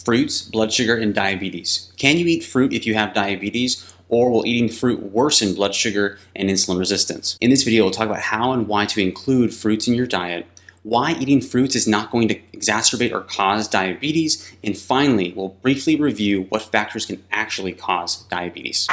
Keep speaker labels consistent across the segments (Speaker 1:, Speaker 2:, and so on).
Speaker 1: Fruits, blood sugar, and diabetes. Can you eat fruit if you have diabetes, or will eating fruit worsen blood sugar and insulin resistance? In this video, we'll talk about how and why to include fruits in your diet, why eating fruits is not going to exacerbate or cause diabetes, and finally, we'll briefly review what factors can actually cause diabetes.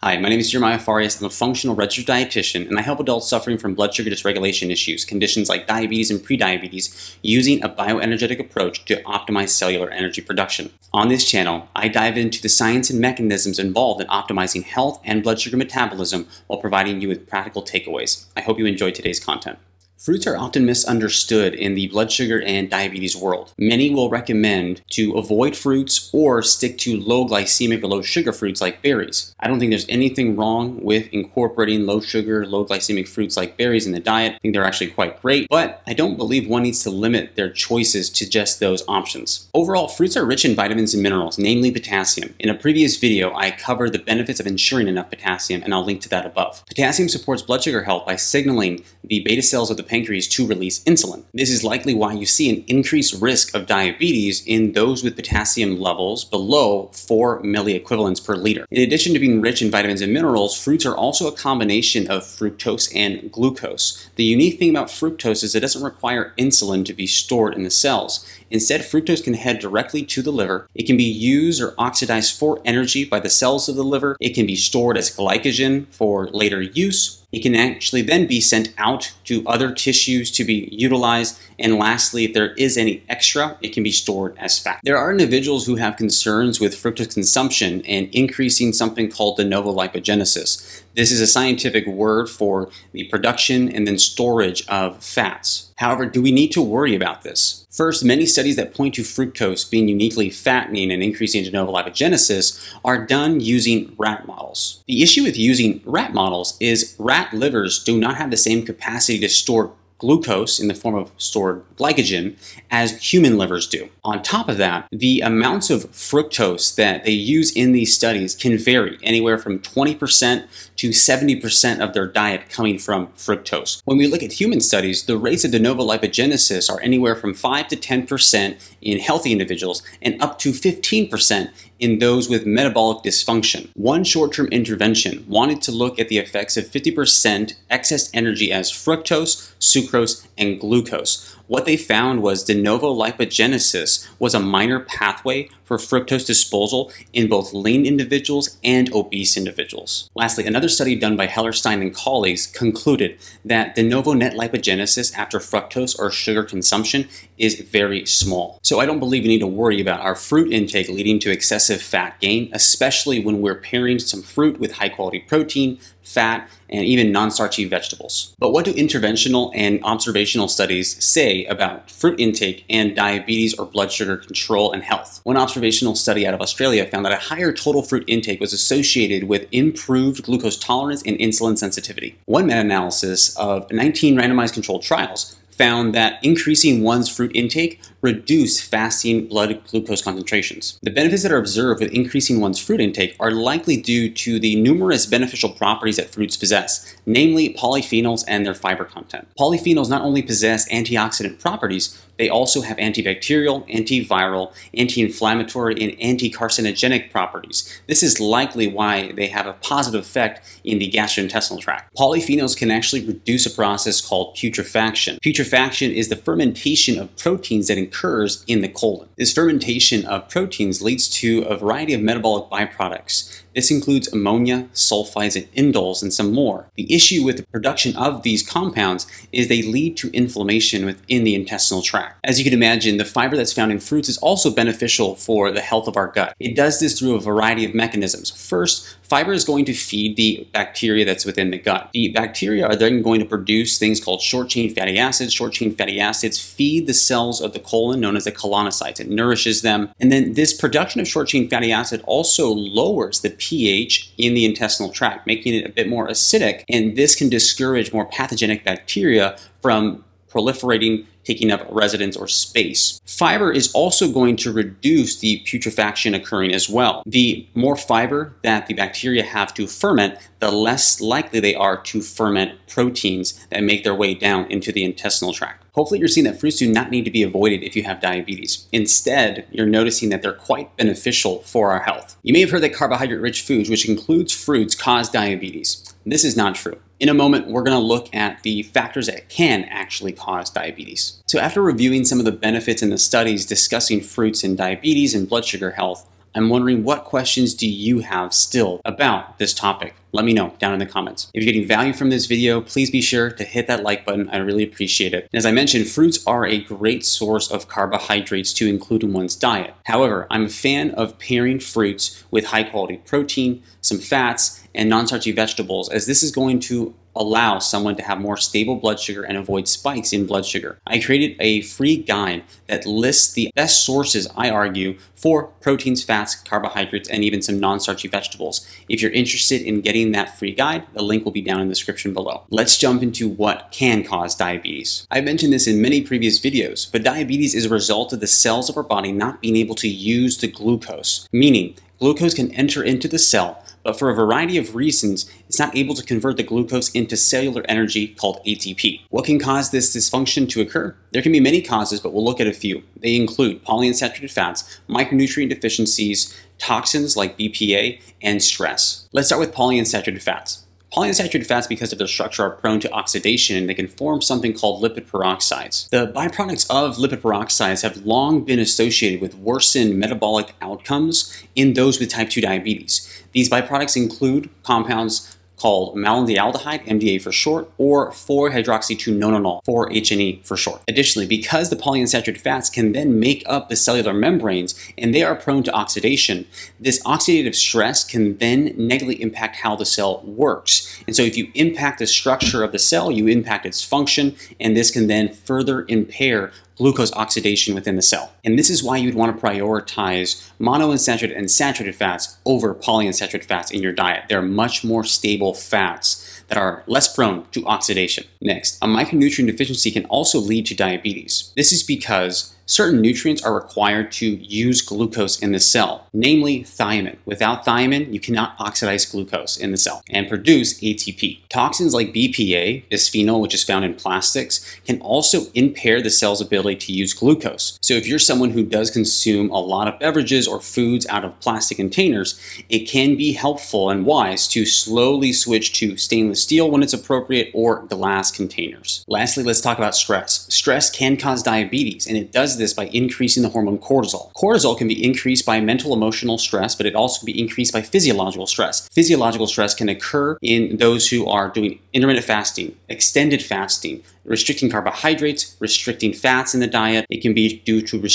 Speaker 1: Hi, my name is Jeremiah Farias. I'm a functional registered dietitian, and I help adults suffering from blood sugar dysregulation issues, conditions like diabetes and prediabetes, using a bioenergetic approach to optimize cellular energy production. On this channel, I dive into the science and mechanisms involved in optimizing health and blood sugar metabolism while providing you with practical takeaways. I hope you enjoyed today's content. Fruits are often misunderstood in the blood sugar and diabetes world. Many will recommend to avoid fruits or stick to low glycemic or low sugar fruits like berries. I don't think there's anything wrong with incorporating low sugar, low glycemic fruits like berries in the diet. I think they're actually quite great, but I don't believe one needs to limit their choices to just those options. Overall, fruits are rich in vitamins and minerals, namely potassium. In a previous video, I covered the benefits of ensuring enough potassium, and I'll link to that above. Potassium supports blood sugar health by signaling the beta cells of the pancreas to release insulin. This is likely why you see an increased risk of diabetes in those with potassium levels below 4 milliequivalents per liter. In addition to being rich in vitamins and minerals, fruits are also a combination of fructose and glucose. The unique thing about fructose is it doesn't require insulin to be stored in the cells. Instead, fructose can head directly to the liver. It can be used or oxidized for energy by the cells of the liver. It can be stored as glycogen for later use. It can actually then be sent out to other tissues to be utilized. And lastly, if there is any extra, it can be stored as fat. There are individuals who have concerns with fructose consumption and increasing something called de novo lipogenesis. This is a scientific word for the production and then storage of fats. However, do we need to worry about this? First, many studies that point to fructose being uniquely fattening and increasing de novo lipogenesis are done using rat models. The issue with using rat models is rat livers do not have the same capacity to store glucose in the form of stored glycogen as human livers do. On top of that, the amounts of fructose that they use in these studies can vary anywhere from 20% to 70% of their diet coming from fructose. When we look at human studies, the rates of de novo lipogenesis are anywhere from 5 to 10% in healthy individuals and up to 15% in those with metabolic dysfunction. One short-term intervention wanted to look at the effects of 50% excess energy as fructose, sucrose, and glucose. What they found was de novo lipogenesis was a minor pathway for fructose disposal in both lean individuals and obese individuals. Lastly, another study done by Hellerstein and colleagues concluded that de novo net lipogenesis after fructose or sugar consumption is very small. So I don't believe we need to worry about our fruit intake leading to excessive fat gain, especially when we're pairing some fruit with high quality protein, fat, and even non-starchy vegetables. But what do interventional and observational studies say about fruit intake and diabetes or blood sugar control and health? One observational study out of Australia found that a higher total fruit intake was associated with improved glucose tolerance and insulin sensitivity. One meta-analysis of 19 randomized controlled trials found that increasing one's fruit intake reduced fasting blood glucose concentrations. The benefits that are observed with increasing one's fruit intake are likely due to the numerous beneficial properties that fruits possess, namely polyphenols and their fiber content. Polyphenols not only possess antioxidant properties, they also have antibacterial, antiviral, anti-inflammatory, and anti-carcinogenic properties. This is likely why they have a positive effect in the gastrointestinal tract. Polyphenols can actually reduce a process called putrefaction. Putrefaction is the fermentation of proteins that occurs in the colon. This fermentation of proteins leads to a variety of metabolic byproducts. This includes ammonia, sulfides, and indoles, and some more. The issue with the production of these compounds is they lead to inflammation within the intestinal tract. As you can imagine, the fiber that's found in fruits is also beneficial for the health of our gut. It does this through a variety of mechanisms. First, fiber is going to feed the bacteria that's within the gut. The bacteria are then going to produce things called short-chain fatty acids. Short-chain fatty acids feed the cells of the colon, known as the colonocytes. It nourishes them. And then this production of short-chain fatty acid also lowers the pH in the intestinal tract, making it a bit more acidic. And this can discourage more pathogenic bacteria from proliferating, taking up residence or space. Fiber is also going to reduce the putrefaction occurring as well. The more fiber that the bacteria have to ferment, the less likely they are to ferment proteins that make their way down into the intestinal tract. Hopefully you're seeing that fruits do not need to be avoided if you have diabetes. Instead, you're noticing that they're quite beneficial for our health. You may have heard that carbohydrate-rich foods, which includes fruits, cause diabetes. This is not true. In a moment, we're going to look at the factors that can actually cause diabetes. So after reviewing some of the benefits in the studies discussing fruits and diabetes and blood sugar health, I'm wondering, what questions do you have still about this topic? Let me know down in the comments. If you're getting value from this video, please be sure to hit that like button. I really appreciate it. And as I mentioned, fruits are a great source of carbohydrates to include in one's diet. However, I'm a fan of pairing fruits with high quality protein, some fats, and non-starchy vegetables, as this is going to allow someone to have more stable blood sugar and avoid spikes in blood sugar. I created a free guide that lists the best sources, I argue, for proteins, fats, carbohydrates, and even some non-starchy vegetables. If you're interested in getting that free guide, the link will be down in the description below. Let's jump into what can cause diabetes. I've mentioned this in many previous videos, but diabetes is a result of the cells of our body not being able to use the glucose, meaning glucose can enter into the cell, but for a variety of reasons, it's not able to convert the glucose into cellular energy called ATP. What can cause this dysfunction to occur? There can be many causes, but we'll look at a few. They include polyunsaturated fats, micronutrient deficiencies, toxins like BPA, and stress. Let's start with polyunsaturated fats. Polyunsaturated fats, because of their structure, are prone to oxidation, and they can form something called lipid peroxides. The byproducts of lipid peroxides have long been associated with worsened metabolic outcomes in those with type 2 diabetes. These byproducts include compounds called malondialdehyde, MDA for short, or 4-hydroxy-2-nonenal, 4-HNE for short. Additionally, because the polyunsaturated fats can then make up the cellular membranes and they are prone to oxidation, this oxidative stress can then negatively impact how the cell works. And so if you impact the structure of the cell, you impact its function, and this can then further impair glucose oxidation within the cell. And this is why you'd want to prioritize monounsaturated and saturated fats over polyunsaturated fats in your diet. They're much more stable fats that are less prone to oxidation. Next, a micronutrient deficiency can also lead to diabetes. This is because certain nutrients are required to use glucose in the cell, namely thiamine. Without thiamine, you cannot oxidize glucose in the cell and produce ATP. Toxins like BPA, bisphenol, which is found in plastics, can also impair the cell's ability to use glucose. So if you're someone who does consume a lot of beverages or foods out of plastic containers, it can be helpful and wise to slowly switch to stainless steel when it's appropriate, or glass containers. Lastly, let's talk about stress. Stress can cause diabetes, and it does this by increasing the hormone cortisol. Cortisol can be increased by mental emotional stress, but it also can be increased by physiological stress. Physiological stress can occur in those who are doing intermittent fasting, extended fasting, restricting carbohydrates, restricting fats in the diet. It can be due to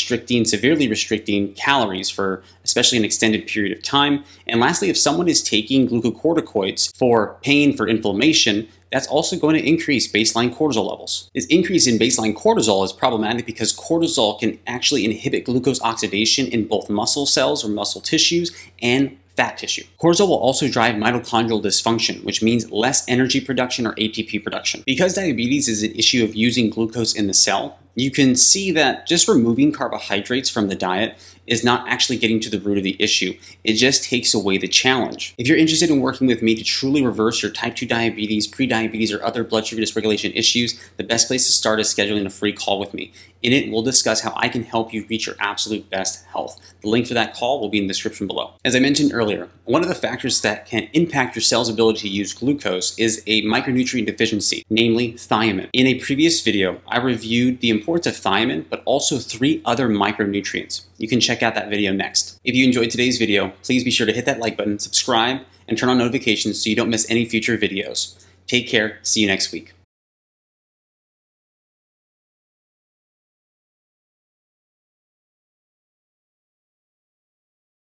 Speaker 1: severely restricting calories for especially an extended period of time. And lastly, if someone is taking glucocorticoids for pain, for inflammation, that's also going to increase baseline cortisol levels. This increase in baseline cortisol is problematic because cortisol can actually inhibit glucose oxidation in both muscle cells or muscle tissues and fat tissue. Cortisol will also drive mitochondrial dysfunction, which means less energy production or ATP production. Because diabetes is an issue of using glucose in the cell, you can see that just removing carbohydrates from the diet is not actually getting to the root of the issue. It just takes away the challenge. If you're interested in working with me to truly reverse your type 2 diabetes, pre-diabetes, or other blood sugar dysregulation issues, the best place to start is scheduling a free call with me. In it, we'll discuss how I can help you reach your absolute best health. The link for that call will be in the description below. As I mentioned earlier, one of the factors that can impact your cell's ability to use glucose is a micronutrient deficiency, namely thiamine. In a previous video, I reviewed the importance of thiamine, but also 3 other micronutrients. You can check out that video next. If you enjoyed today's video, please be sure to hit that like button, subscribe, and turn on notifications so you don't miss any future videos. Take care. See you next week.